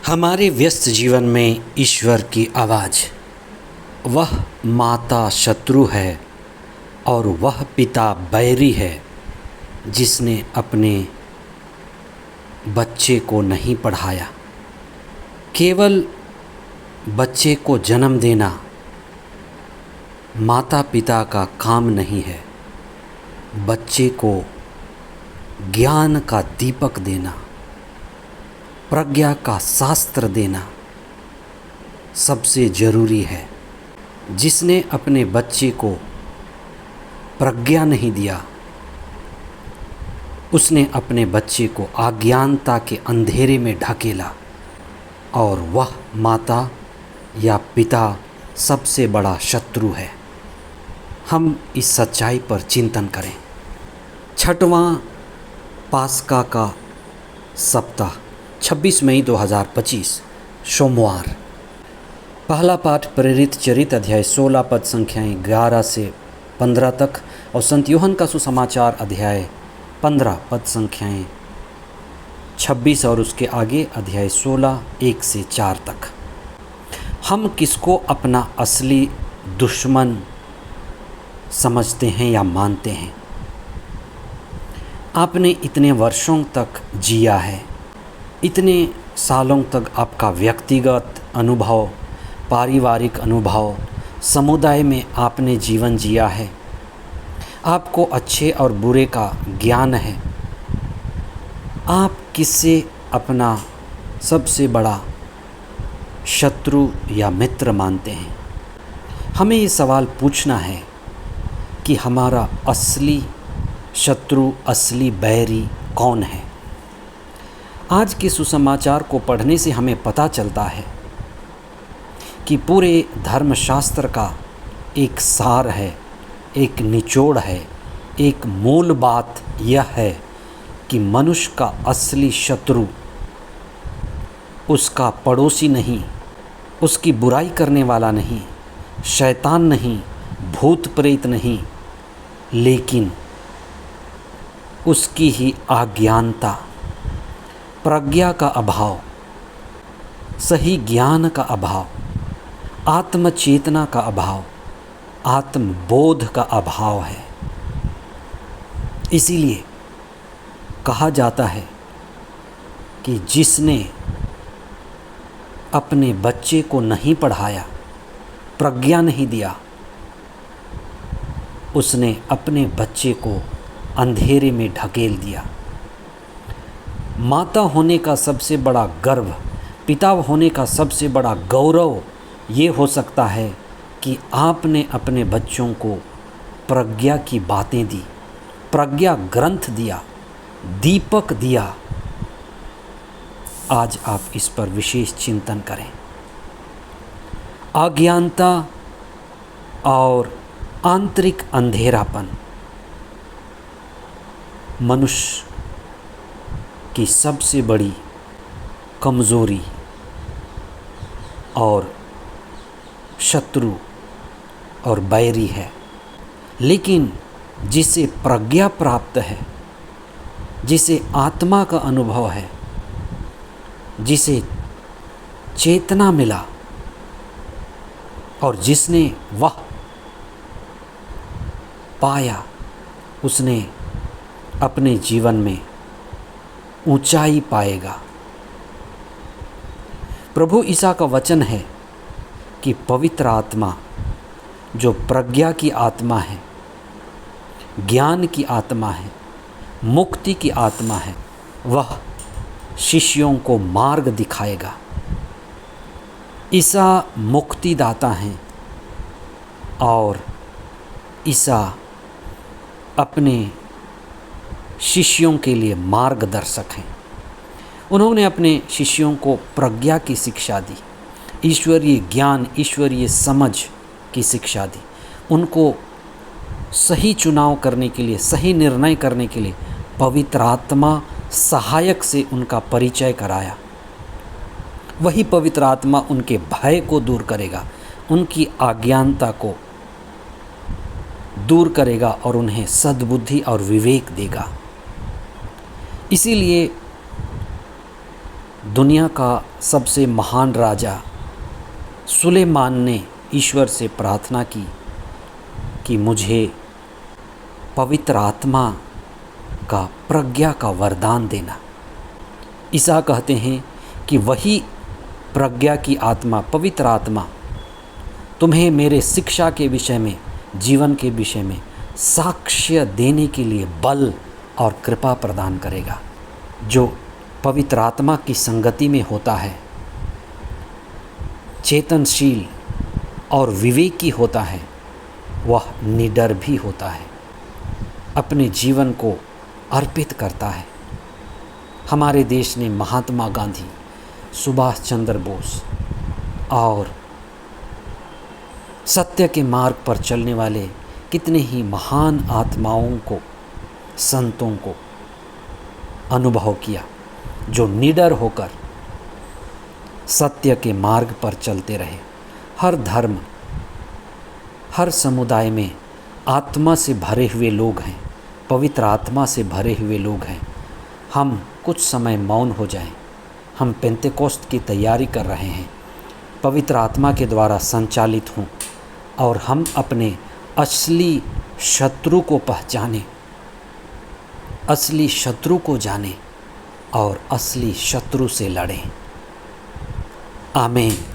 हमारे व्यस्त जीवन में ईश्वर की आवाज़, वह माता शत्रु है और वह पिता बैरी है जिसने अपने बच्चे को नहीं पढ़ाया। केवल बच्चे को जन्म देना माता पिता का काम नहीं है, बच्चे को ज्ञान का दीपक देना, प्रज्ञा का शास्त्र देना सबसे ज़रूरी है। जिसने अपने बच्चे को प्रज्ञा नहीं दिया, उसने अपने बच्चे को अज्ञानता के अंधेरे में ढकेला और वह माता या पिता सबसे बड़ा शत्रु है। हम इस सच्चाई पर चिंतन करें। छठवां पास्का का सप्ताह 26 मई 2025 सोमवार। पहला पाठ प्रेरित चरित अध्याय 16 पद संख्याएं 11 से 15 तक और संत यूहन्ना का सुसमाचार अध्याय 15 पद संख्याएं 26 और उसके आगे अध्याय 16 1 से 4 तक। हम किसको अपना असली दुश्मन समझते हैं या मानते हैं? आपने इतने वर्षों तक जिया है, इतने सालों तक आपका व्यक्तिगत अनुभव, पारिवारिक अनुभव, समुदाय में आपने जीवन जिया है, आपको अच्छे और बुरे का ज्ञान है। आप किससे अपना सबसे बड़ा शत्रु या मित्र मानते हैं? हमें ये सवाल पूछना है कि हमारा असली शत्रु, असली बैरी कौन है? आज के सुसमाचार को पढ़ने से हमें पता चलता है कि पूरे धर्मशास्त्र का एक सार है, एक निचोड़ है, एक मूल बात यह है कि मनुष्य का असली शत्रु उसका पड़ोसी नहीं, उसकी बुराई करने वाला नहीं, शैतान नहीं, भूत प्रेत नहीं, लेकिन उसकी ही अज्ञानता, प्रज्ञा का अभाव, सही ज्ञान का अभाव, आत्मचेतना का अभाव, आत्मबोध का अभाव है। इसीलिए कहा जाता है कि जिसने अपने बच्चे को नहीं पढ़ाया, प्रज्ञा नहीं दिया, उसने अपने बच्चे को अंधेरे में ढकेल दिया। माता होने का सबसे बड़ा गर्व, पिता होने का सबसे बड़ा गौरव ये हो सकता है कि आपने अपने बच्चों को प्रज्ञा की बातें दी, प्रज्ञा ग्रंथ दिया, दीपक दिया। आज आप इस पर विशेष चिंतन करें। अज्ञानता और आंतरिक अंधेरापन मनुष्य की सबसे बड़ी कमज़ोरी और शत्रु और बैरी है। लेकिन जिसे प्रज्ञा प्राप्त है, जिसे आत्मा का अनुभव है, जिसे चेतना मिला और जिसने वह पाया, उसने अपने जीवन में ऊंचाई पाएगा। प्रभु ईसा का वचन है कि पवित्र आत्मा जो प्रज्ञा की आत्मा है, ज्ञान की आत्मा है, मुक्ति की आत्मा है, वह शिष्यों को मार्ग दिखाएगा। ईसा मुक्तिदाता हैं और ईसा अपने शिष्यों के लिए मार्गदर्शक हैं। उन्होंने अपने शिष्यों को प्रज्ञा की शिक्षा दी, ईश्वरीय ज्ञान, ईश्वरीय समझ की शिक्षा दी। उनको सही चुनाव करने के लिए, सही निर्णय करने के लिए पवित्र आत्मा सहायक से उनका परिचय कराया। वही पवित्र आत्मा उनके भय को दूर करेगा, उनकी अज्ञानता को दूर करेगा और उन्हें सद्बुद्धि और विवेक देगा। इसीलिए दुनिया का सबसे महान राजा सुलेमान ने ईश्वर से प्रार्थना की कि मुझे पवित्र आत्मा का प्रज्ञा का वरदान देना। ईसा कहते हैं कि वही प्रज्ञा की आत्मा, पवित्र आत्मा तुम्हें मेरे शिक्षा के विषय में, जीवन के विषय में साक्ष्य देने के लिए बल और कृपा प्रदान करेगा। जो पवित्र आत्मा की संगति में होता है, चेतनशील और विवेकी होता है, वह निडर भी होता है, अपने जीवन को अर्पित करता है। हमारे देश ने महात्मा गांधी, सुभाष चंद्र बोस और सत्य के मार्ग पर चलने वाले कितने ही महान आत्माओं को, संतों को अनुभव किया, जो निडर होकर सत्य के मार्ग पर चलते रहे। हर धर्म, हर समुदाय में आत्मा से भरे हुए लोग हैं, पवित्र आत्मा से भरे हुए लोग हैं। हम कुछ समय मौन हो जाएं। हम पेंतेकोस्त की तैयारी कर रहे हैं, पवित्र आत्मा के द्वारा संचालित हों और हम अपने असली शत्रु को पहचानें, असली शत्रु को जानें और असली शत्रु से लड़ें। आमीन।